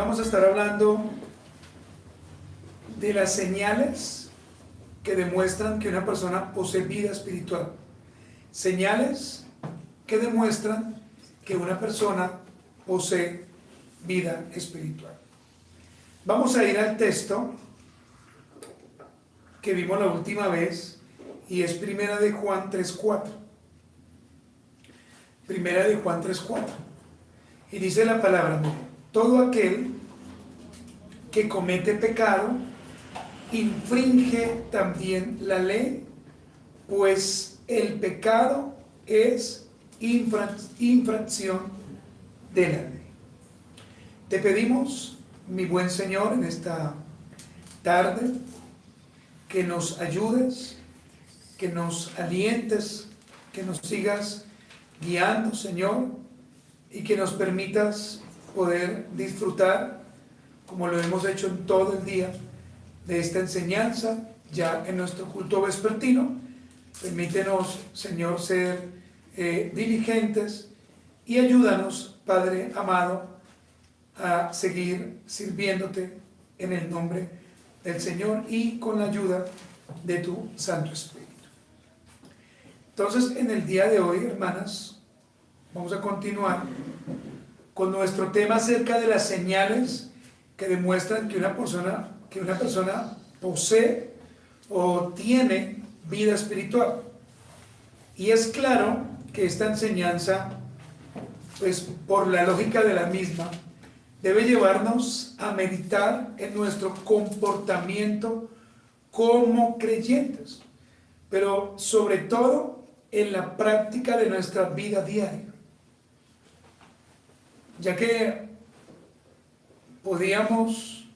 vamos a estar hablando de las señales que demuestran que una persona posee vida espiritual. Señales que demuestran que una persona posee vida espiritual. Vamos a ir al texto que vimos la última vez y es Primera de Juan 3:4. Primera de Juan 3:4. Y dice la palabra: todo aquel que comete pecado infringe también la ley, pues el pecado es infracción de la ley. Te pedimos, mi buen Señor, en esta tarde, que nos ayudes, que nos alientes, que nos sigas guiando, Señor, y que nos permitas poder disfrutar, como lo hemos hecho en todo el día, de esta enseñanza, ya en nuestro culto vespertino. Permítenos, Señor, ser diligentes y ayúdanos, Padre amado, a seguir sirviéndote en el nombre del Señor y con la ayuda de tu Santo Espíritu. Entonces, en el día de hoy, hermanas, vamos a continuar con nuestro tema acerca de las señales que demuestran que una persona posee o tiene vida espiritual. Y es claro que esta enseñanza, pues por la lógica de la misma, debe llevarnos a meditar en nuestro comportamiento como creyentes, pero sobre todo en la práctica de nuestra vida diaria, ya que podíamos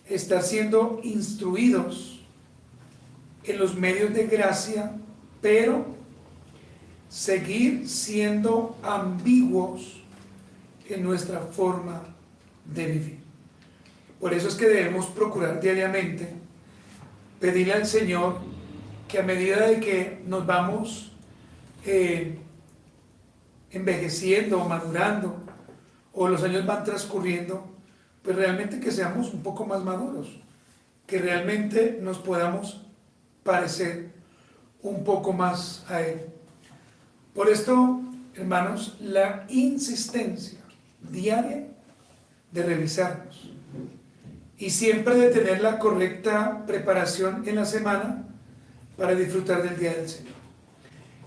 estar siendo instruidos en los medios de gracia, pero seguir siendo ambiguos en nuestra forma de vivir. Por eso es que debemos procurar diariamente pedirle al Señor que a medida de que nos vamos envejeciendo o madurando, o los años van transcurriendo, pues realmente que seamos un poco más maduros, que realmente nos podamos parecer un poco más a Él. Por esto, hermanos, la insistencia diaria de revisarnos y siempre de tener la correcta preparación en la semana para disfrutar del día del Señor.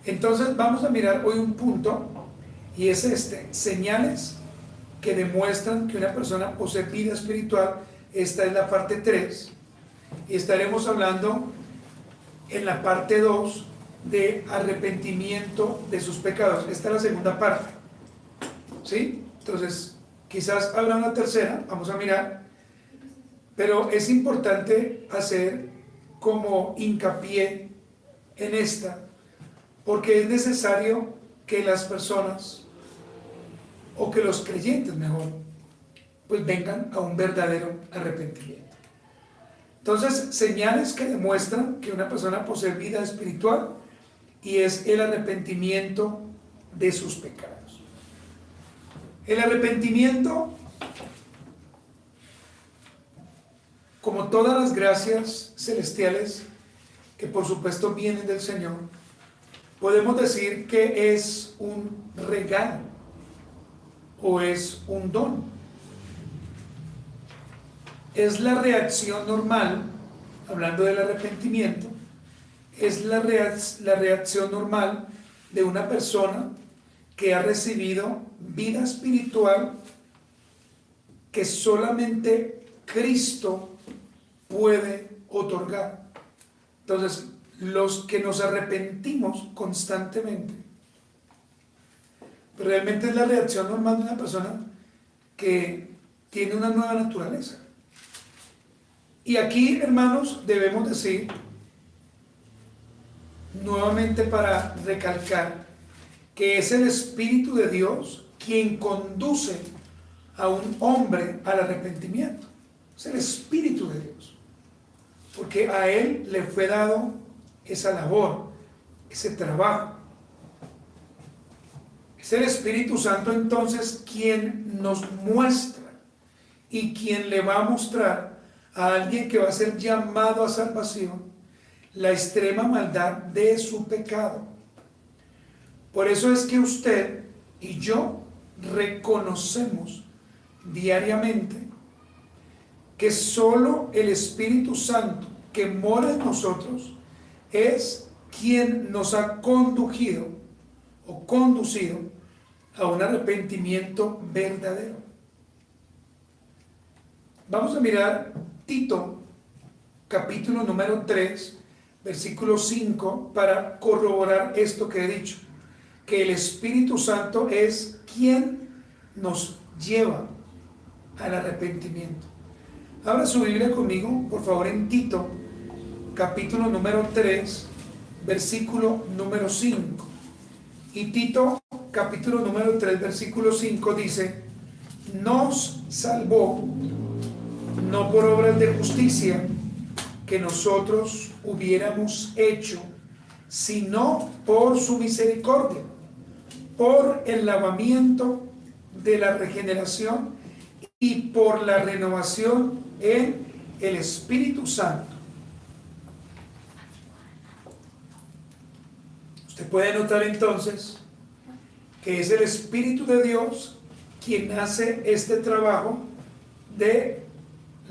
Entonces vamos a mirar hoy un punto, y es señales que demuestran que una persona posee vida espiritual. Esta es la parte 3 y estaremos hablando en la parte 2 de arrepentimiento de sus pecados. Esta es la segunda parte, ¿sí? Entonces quizás habrá una tercera, vamos a mirar, pero es importante hacer como hincapié en esta, porque es necesario que las personas, o que los creyentes mejor, pues vengan a un verdadero arrepentimiento. Entonces, señales que demuestran que una persona posee vida espiritual, y es el arrepentimiento de sus pecados. El arrepentimiento, como todas las gracias celestiales que por supuesto vienen del Señor, podemos decir que es un regalo o es un don. Es la reacción normal, hablando del arrepentimiento, es la reacción normal de una persona que ha recibido vida espiritual que solamente Cristo puede otorgar. Entonces, los que nos arrepentimos constantemente, realmente es la reacción normal de una persona que tiene una nueva naturaleza. Y aquí, hermanos, debemos decir, nuevamente para recalcar, que es el Espíritu de Dios quien conduce a un hombre al arrepentimiento. Es el Espíritu de Dios, porque a Él le fue dado esa labor, ese trabajo. Es el Espíritu Santo entonces quien nos muestra y quien le va a mostrar a alguien que va a ser llamado a salvación la extrema maldad de su pecado. Por eso es que usted y yo reconocemos diariamente que solo el Espíritu Santo que mora en nosotros es quien nos ha conducido o conducido a un arrepentimiento verdadero. Vamos a mirar Tito, capítulo número 3, versículo 5, para corroborar esto que he dicho, que el Espíritu Santo es quien nos lleva al arrepentimiento. Abra su Biblia conmigo, por favor, en Tito, capítulo número 3, versículo número 5. Y Tito, capítulo número 3, versículo 5 dice: nos salvó no por obras de justicia que nosotros hubiéramos hecho, sino por su misericordia, por el lavamiento de la regeneración y por la renovación en el Espíritu Santo. Usted puede notar entonces que es el Espíritu de Dios quien hace este trabajo de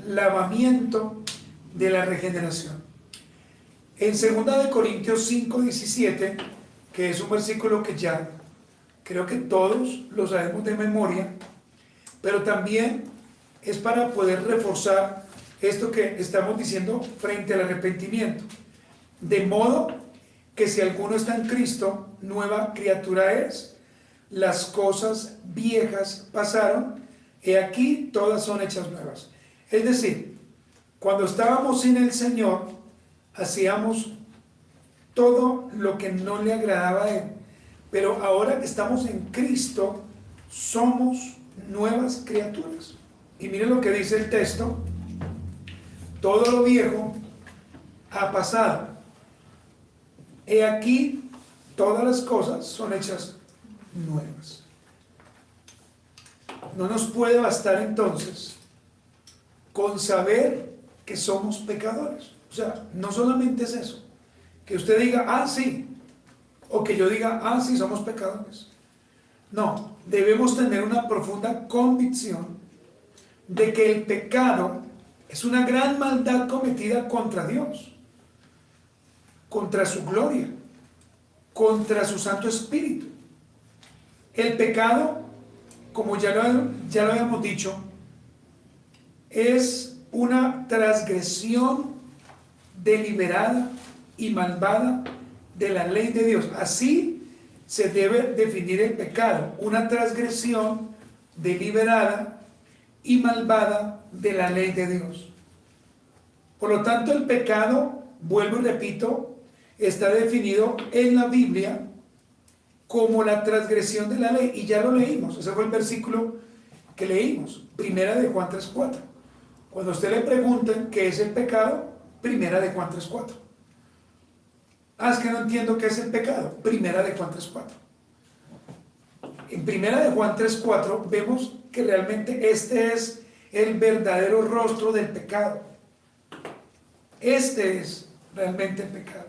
lavamiento de la regeneración. En 2 Corintios 5:17, que es un versículo que ya creo que todos lo sabemos de memoria, pero también es para poder reforzar esto que estamos diciendo frente al arrepentimiento. De modo que si alguno está en Cristo, nueva criatura es. Las cosas viejas pasaron, y aquí todas son hechas nuevas. Es decir, cuando estábamos sin el Señor, hacíamos todo lo que no le agradaba a Él. Pero ahora que estamos en Cristo, somos nuevas criaturas. Y miren lo que dice el texto: todo lo viejo ha pasado. He aquí, todas las cosas son hechas nuevas. No nos puede bastar entonces con saber que somos pecadores. O sea, no solamente es eso, que usted diga, ah, sí, o que yo diga, ah, sí, somos pecadores. No, debemos tener una profunda convicción de que el pecado es una gran maldad cometida contra Dios, contra su gloria, contra su Santo Espíritu. El pecado, como ya lo habíamos dicho, es una transgresión deliberada y malvada de la ley de Dios. Así se debe definir el pecado: una transgresión deliberada y malvada de la ley de Dios. Por lo tanto, el pecado, vuelvo y repito, está definido en la Biblia como la transgresión de la ley, y ya lo leímos. Ese fue el versículo que leímos, Primera de Juan 3:4. Cuando a usted le pregunten qué es el pecado, Primera de Juan 3:4. Ah, es que no entiendo qué es el pecado. Primera de Juan 3:4. En Primera de Juan 3:4 vemos que realmente este es el verdadero rostro del pecado. Este es realmente el pecado.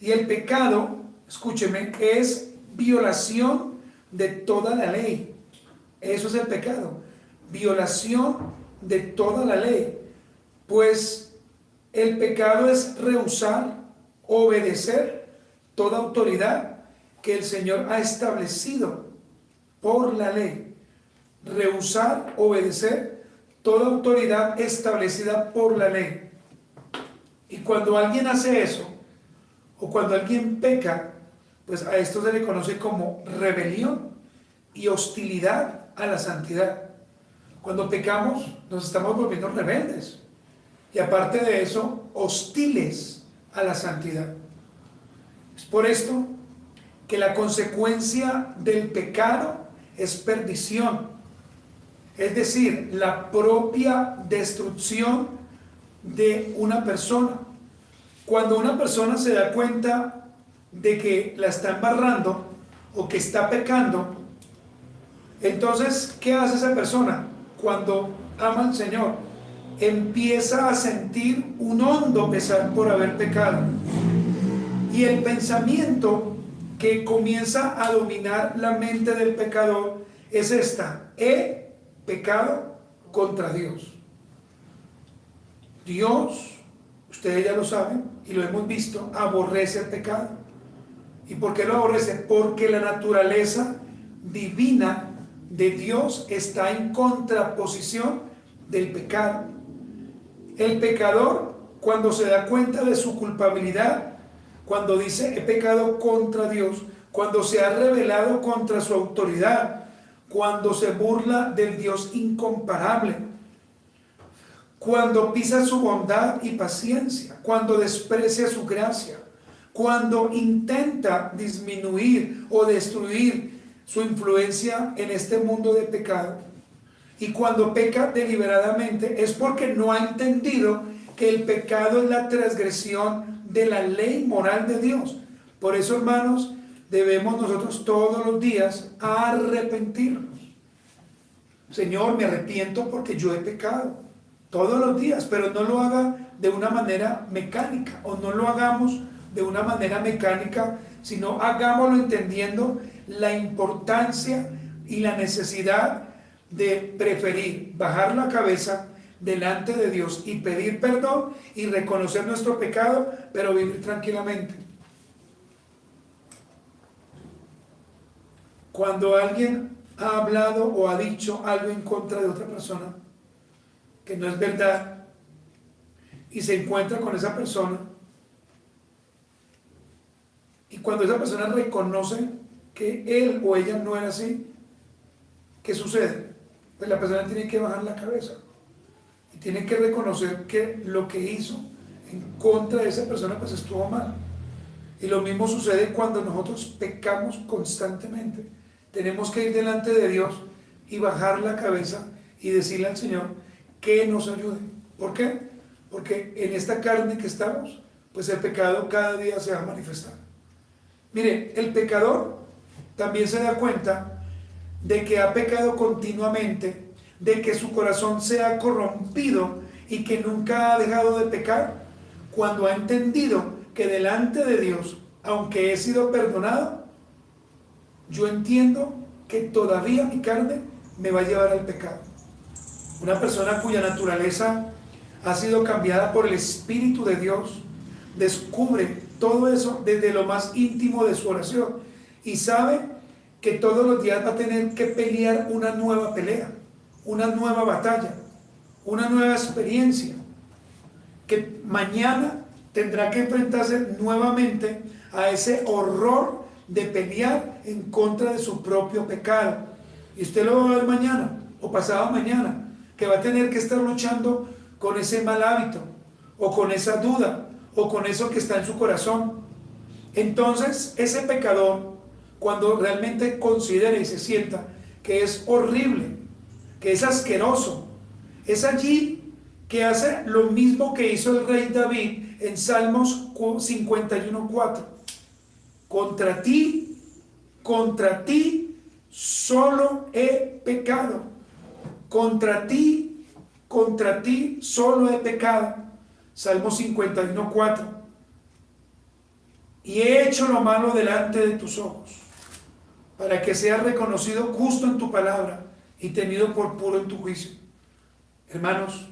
Y el pecado, escúcheme, es violación de toda la ley. Eso es el pecado. Violación de toda la ley. Pues el pecado es rehusar obedecer toda autoridad que el Señor ha establecido por la ley. Rehusar obedecer toda autoridad establecida por la ley. Y cuando alguien hace eso, o cuando alguien peca, pues a esto se le conoce como rebelión y hostilidad a la santidad. Cuando pecamos, nos estamos volviendo rebeldes. Y aparte de eso, hostiles a la santidad. Es por esto que la consecuencia del pecado es perdición. Es decir, la propia destrucción de una persona. Cuando una persona se da cuenta de que la está embarrando, o que está pecando, entonces, ¿qué hace esa persona? Cuando ama al Señor, empieza a sentir un hondo pesar por haber pecado. Y el pensamiento que comienza a dominar la mente del pecador es esta: he pecado contra Dios. Dios, ustedes ya lo saben y lo hemos visto, aborrece el pecado. ¿Y por qué lo aborrece? Porque la naturaleza divina de Dios está en contraposición del pecado. El pecador, cuando se da cuenta de su culpabilidad, cuando dice he pecado contra Dios, cuando se ha rebelado contra su autoridad, cuando se burla del Dios incomparable, cuando pisa su bondad y paciencia, cuando desprecia su gracia, cuando intenta disminuir o destruir su influencia en este mundo de pecado, y cuando peca deliberadamente, es porque no ha entendido que el pecado es la transgresión de la ley moral de Dios. Por eso, hermanos, debemos nosotros todos los días arrepentirnos. Señor, me arrepiento porque yo he pecado. Todos los días, pero no lo haga de una manera mecánica, o no lo hagamos de una manera mecánica, sino hagámoslo entendiendo la importancia y la necesidad de preferir bajar la cabeza delante de Dios y pedir perdón y reconocer nuestro pecado, pero vivir tranquilamente. Cuando alguien ha hablado o ha dicho algo en contra de otra persona que no es verdad y se encuentra con esa persona, y cuando esa persona reconoce que él o ella no era así, ¿qué sucede? Pues la persona tiene que bajar la cabeza y tiene que reconocer que lo que hizo en contra de esa persona pues estuvo mal. Y lo mismo sucede cuando nosotros pecamos constantemente. Tenemos que ir delante de Dios y bajar la cabeza y decirle al Señor que nos ayude. ¿Por qué? Porque en esta carne que estamos, pues el pecado cada día se va a manifestar. Mire, el pecador también se da cuenta de que ha pecado continuamente, de que su corazón se ha corrompido y que nunca ha dejado de pecar, cuando ha entendido que delante de Dios, aunque he sido perdonado, yo entiendo que todavía mi carne me va a llevar al pecado. Una persona cuya naturaleza ha sido cambiada por el Espíritu de Dios descubre todo eso desde lo más íntimo de su oración y sabe que todos los días va a tener que pelear una nueva pelea, una nueva batalla, una nueva experiencia, que mañana tendrá que enfrentarse nuevamente a ese horror de pelear en contra de su propio pecado. Y usted lo va a ver mañana o pasado mañana, que va a tener que estar luchando con ese mal hábito, o con esa duda, o con eso que está en su corazón. Entonces, ese pecador, cuando realmente considere y se sienta que es horrible, que es asqueroso, es allí que hace lo mismo que hizo el rey David en Salmos 51:4. Contra ti solo he pecado. Contra ti solo he pecado. Salmos 51:4. Y he hecho lo malo delante de tus ojos, para que seas reconocido justo en tu palabra y tenido por puro en tu juicio. Hermanos,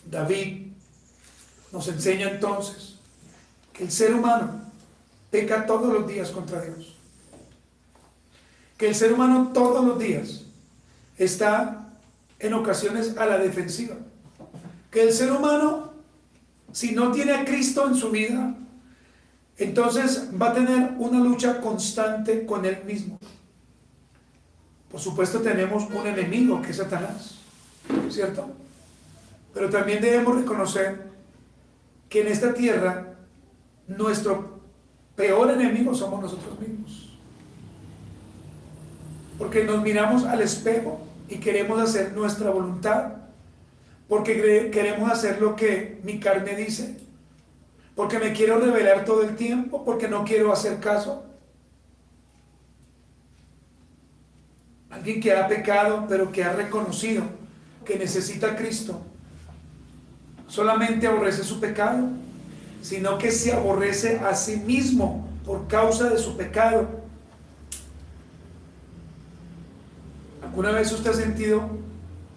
David nos enseña entonces que el ser humano peca todos los días contra Dios. Que el ser humano todos los días está en ocasiones a la defensiva. Que el ser humano, si no tiene a Cristo en su vida, entonces va a tener una lucha constante con él mismo. Por supuesto tenemos un enemigo que es Satanás, ¿cierto? Pero también debemos reconocer que en esta tierra nuestro peor enemigo somos nosotros mismos. Porque nos miramos al espejo y queremos hacer nuestra voluntad, porque queremos hacer lo que mi carne dice, porque me quiero rebelar todo el tiempo, porque no quiero hacer caso. alguien que ha pecado, pero que ha reconocido que necesita a Cristo, solamente aborrece su pecado, sino que se aborrece a sí mismo por causa de su pecado. ¿Alguna vez usted ha sentido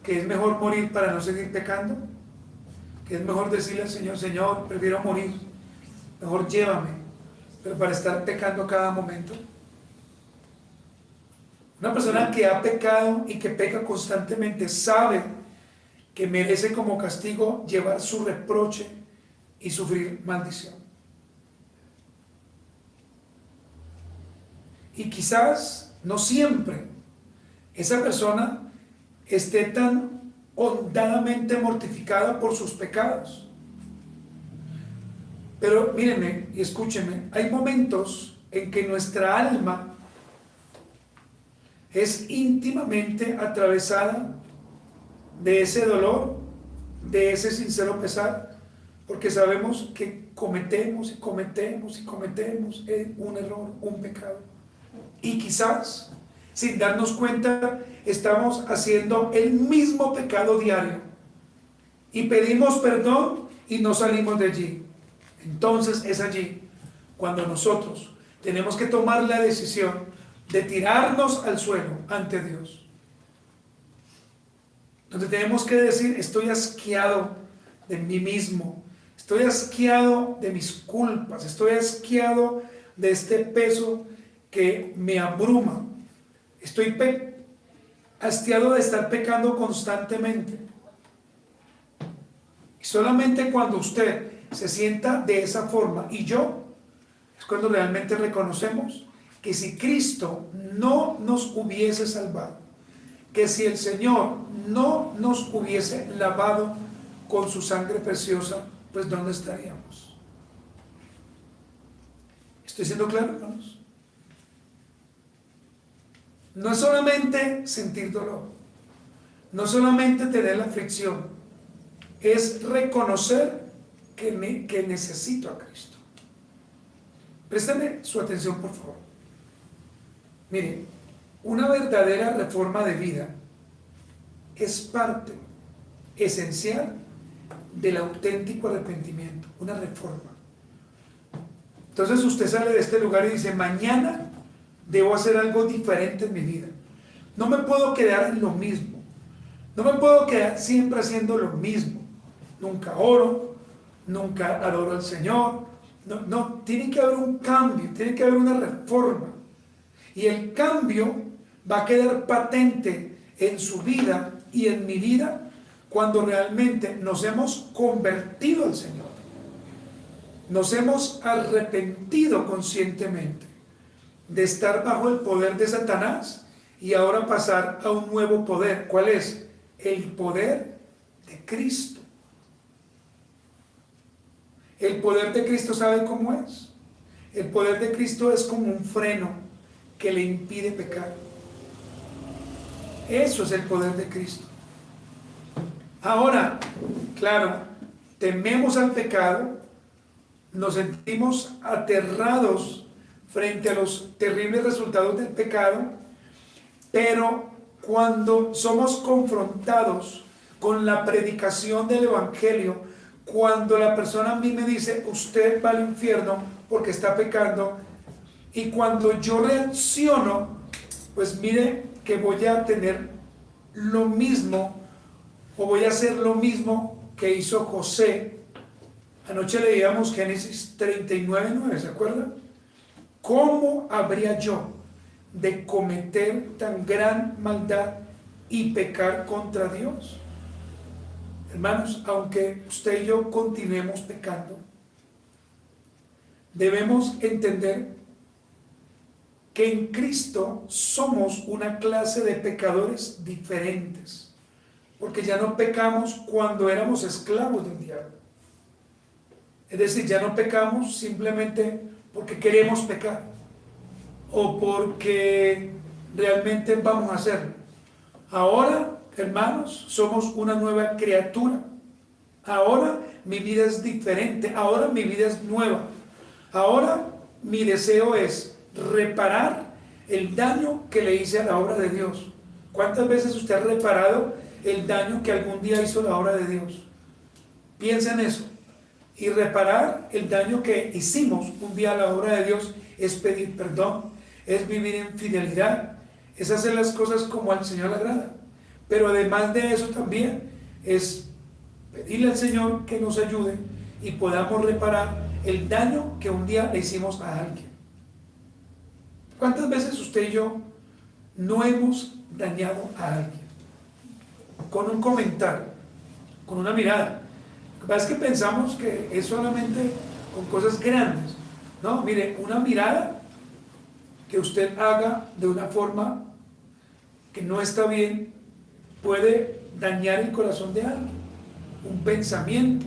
que es mejor morir para no seguir pecando? Que es mejor decirle al Señor: Señor, prefiero morir, mejor llévame, pero para estar pecando a cada momento. Una persona que ha pecado y que peca constantemente sabe que merece como castigo llevar su reproche y sufrir maldición. Y quizás, no siempre, esa persona esté tan hondamente mortificada por sus pecados. Pero mírenme y escúchenme, hay momentos en que nuestra alma es íntimamente atravesada de ese dolor, de ese sincero pesar, porque sabemos que cometemos y cometemos y cometemos un error, un pecado. Y quizás, sin darnos cuenta, estamos haciendo el mismo pecado diario. Y pedimos perdón y no salimos de allí. Entonces es allí cuando nosotros tenemos que tomar la decisión de tirarnos al suelo ante Dios. Donde tenemos que decir: estoy asqueado de mí mismo, estoy asqueado de mis culpas, estoy asqueado de este peso que me abruma, estoy hastiado de estar pecando constantemente. Y solamente cuando usted se sienta de esa forma, y yo, es cuando realmente reconocemos que si Cristo no nos hubiese salvado, que si el Señor no nos hubiese lavado con su sangre preciosa, pues ¿dónde estaríamos? ¿Estoy siendo claro, hermanos? No es solamente sentir dolor, no solamente tener la aflicción, es reconocer que necesito a Cristo. Préstame su atención, por favor. Miren, una verdadera reforma de vida es parte esencial del auténtico arrepentimiento, una reforma. Entonces usted sale de este lugar y dice: mañana debo hacer algo diferente en mi vida. No me puedo quedar en lo mismo. No me puedo quedar siempre haciendo lo mismo. Nunca oro, nunca adoro al Señor. No, tiene que haber un cambio, tiene que haber una reforma. Y el cambio va a quedar patente en su vida y en mi vida cuando realmente nos hemos convertido al Señor. Nos hemos arrepentido conscientemente de estar bajo el poder de Satanás y ahora pasar a un nuevo poder. ¿Cuál es? El poder de Cristo. El poder de Cristo, ¿sabe cómo es? El poder de Cristo es como un freno que le impide pecar. Eso es el poder de Cristo. Ahora, claro, tememos al pecado, nos sentimos aterrados frente a los terribles resultados del pecado, pero cuando somos confrontados con la predicación del Evangelio, cuando la persona a mí me dice: usted va al infierno porque está pecando, y cuando yo reacciono, pues mire que voy a tener lo mismo, o voy a hacer lo mismo que hizo José. Anoche leíamos Génesis 39:9, ¿se acuerdan? ¿Cómo habría yo de cometer tan gran maldad y pecar contra Dios? Hermanos, aunque usted y yo continuemos pecando, debemos entender que en Cristo somos una clase de pecadores diferentes, porque ya no pecamos cuando éramos esclavos del diablo. Es decir, ya no pecamos simplemente porque queremos pecar o porque realmente vamos a hacerlo. Ahora, hermanos, somos una nueva criatura. Ahora mi vida es diferente, ahora mi vida es nueva. Ahora mi deseo es reparar el daño que le hice a la obra de Dios. ¿Cuántas veces usted ha reparado el daño que algún día hizo la obra de Dios? Piensa en eso. Y reparar el daño que hicimos un día a la obra de Dios es pedir perdón, es vivir en fidelidad, es hacer las cosas como al Señor le agrada. Pero además de eso también es pedirle al Señor que nos ayude y podamos reparar el daño que un día le hicimos a alguien. ¿Cuántas veces usted y yo no hemos dañado a alguien? Con un comentario, con una mirada. Lo que pasa es que pensamos que es solamente con cosas grandes. No, mire, una mirada que usted haga de una forma que no está bien puede dañar el corazón de alguien. Un pensamiento,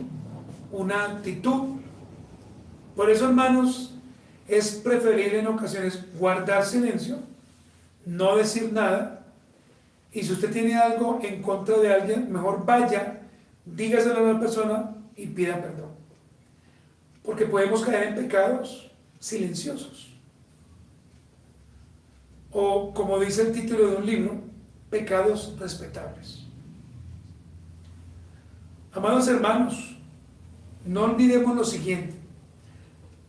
una actitud. Por eso, hermanos, es preferible en ocasiones guardar silencio, no decir nada, y si usted tiene algo en contra de alguien, mejor vaya, dígaselo a la persona y pida perdón. Porque podemos caer en pecados silenciosos. O, como dice el título de un libro, pecados respetables. Amados hermanos, no olvidemos lo siguiente: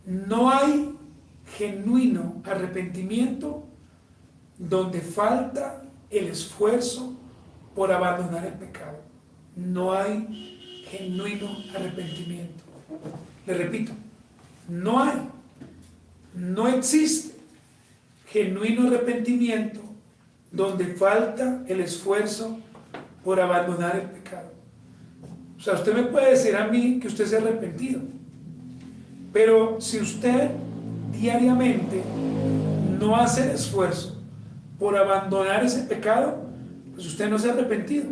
no hay genuino arrepentimiento donde falta el esfuerzo por abandonar el pecado. No hay genuino arrepentimiento. Le repito, no hay, no existe genuino arrepentimiento donde falta el esfuerzo por abandonar el pecado. O sea, usted me puede decir a mí que usted se ha arrepentido, pero si usted diariamente no hace el esfuerzo por abandonar ese pecado, pues usted no se ha arrepentido.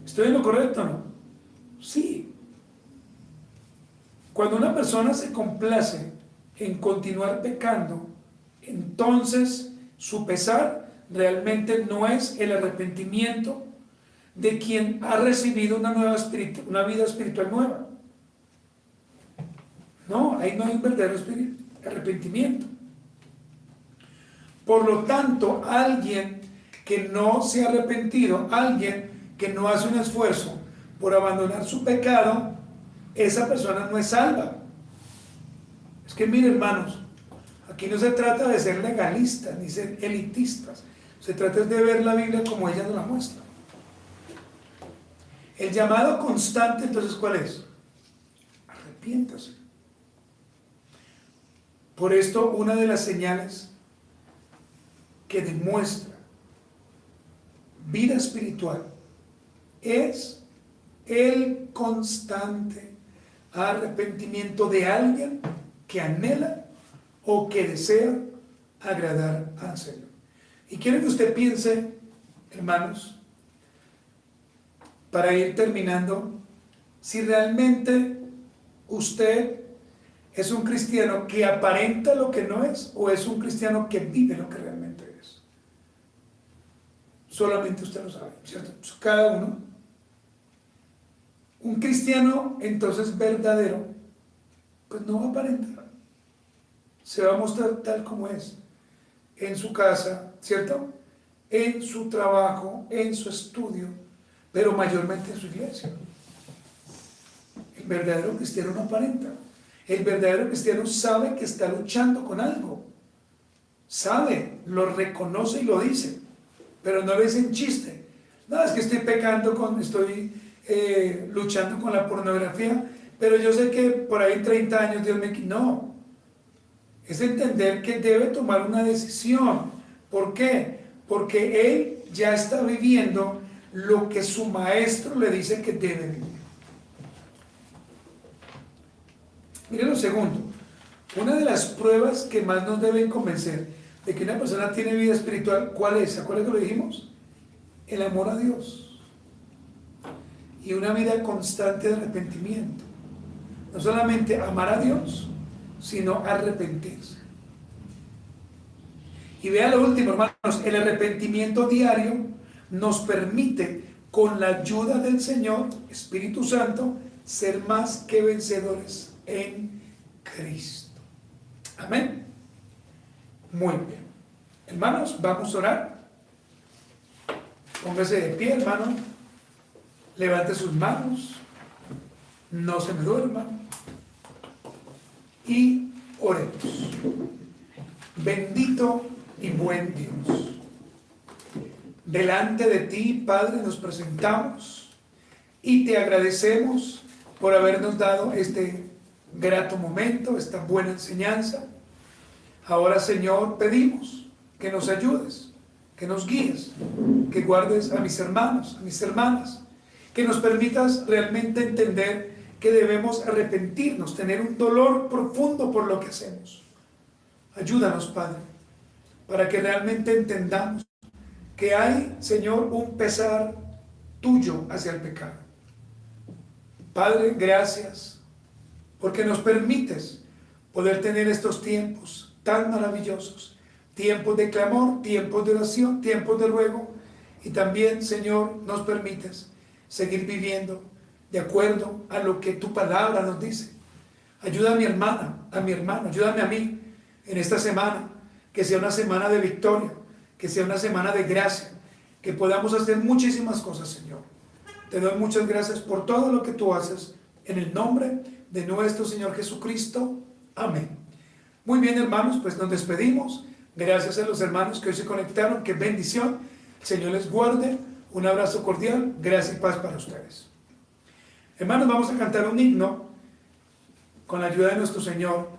¿Estoy en lo correcto o no? Sí. Cuando una persona se complace en continuar pecando, entonces su pesar realmente no es el arrepentimiento de quien ha recibido una vida espiritual nueva. No, ahí no hay un verdadero arrepentimiento. Por lo tanto, alguien que no se ha arrepentido, alguien que no hace un esfuerzo por abandonar su pecado, esa persona no es salva. Es que mire, hermanos, aquí no se trata de ser legalistas ni ser elitistas, se trata de ver la Biblia como ella nos la muestra. El llamado constante, entonces, ¿cuál es? Arrepiéntase. Por esto, una de las señales que demuestra vida espiritual es el constante arrepentimiento de alguien que anhela o que desea agradar al Señor. Y quiero que usted piense, hermanos, para ir terminando, si realmente usted es un cristiano que aparenta lo que no es o es un cristiano que vive lo que realmente es. Solamente usted lo sabe, ¿cierto? Cada uno. Un cristiano entonces verdadero, pues no va a aparentar. Se va a mostrar tal como es. En su casa, ¿cierto? En su trabajo, en su estudio, pero mayormente en su iglesia. El verdadero cristiano no aparenta. El verdadero cristiano sabe que está luchando con algo. Sabe, lo reconoce y lo dice, pero no lo dice en chiste. No, es que estoy pecando, estoy luchando con la pornografía, pero yo sé que por ahí en 30 años Dios me... No, es entender que debe tomar una decisión. ¿Por qué? Porque él ya está viviendo lo que su maestro le dice que debe vivir. Mire lo segundo, una de las pruebas que más nos deben convencer de que una persona tiene vida espiritual, ¿cuál es? ¿Se acuerdan que lo dijimos? El amor a Dios y una vida constante de arrepentimiento. No solamente amar a Dios, sino arrepentirse. Y vea lo último, hermanos, el arrepentimiento diario nos permite, con la ayuda del Señor, Espíritu Santo, ser más que vencedores en Cristo. Amén. Muy bien. Hermanos, vamos a orar. Póngase de pie, hermano. Levante sus manos. No se me duerma. Y oremos. Bendito y buen Dios, delante de ti, Padre, nos presentamos y te agradecemos por habernos dado este grato momento, esta buena enseñanza. Ahora, Señor, pedimos que nos ayudes, que nos guíes, que guardes a mis hermanos, a mis hermanas, que nos permitas realmente entender que debemos arrepentirnos, tener un dolor profundo por lo que hacemos. Ayúdanos, Padre, para que realmente entendamos que hay, Señor, un pesar tuyo hacia el pecado. Padre, gracias, porque nos permites poder tener estos tiempos tan maravillosos, tiempos de clamor, tiempos de oración, tiempos de ruego, y también, Señor, nos permites seguir viviendo de acuerdo a lo que tu palabra nos dice. Ayuda a mi hermana, a mi hermano, ayúdame a mí en esta semana, que sea una semana de victoria, que sea una semana de gracia, que podamos hacer muchísimas cosas, Señor. Te doy muchas gracias por todo lo que tú haces, en el nombre de nuestro Señor Jesucristo. Amén. Muy bien, hermanos, pues nos despedimos. Gracias a los hermanos que hoy se conectaron. Qué bendición. El Señor les guarde. Un abrazo cordial. Gracias y paz para ustedes. Hermanos, vamos a cantar un himno con la ayuda de nuestro Señor.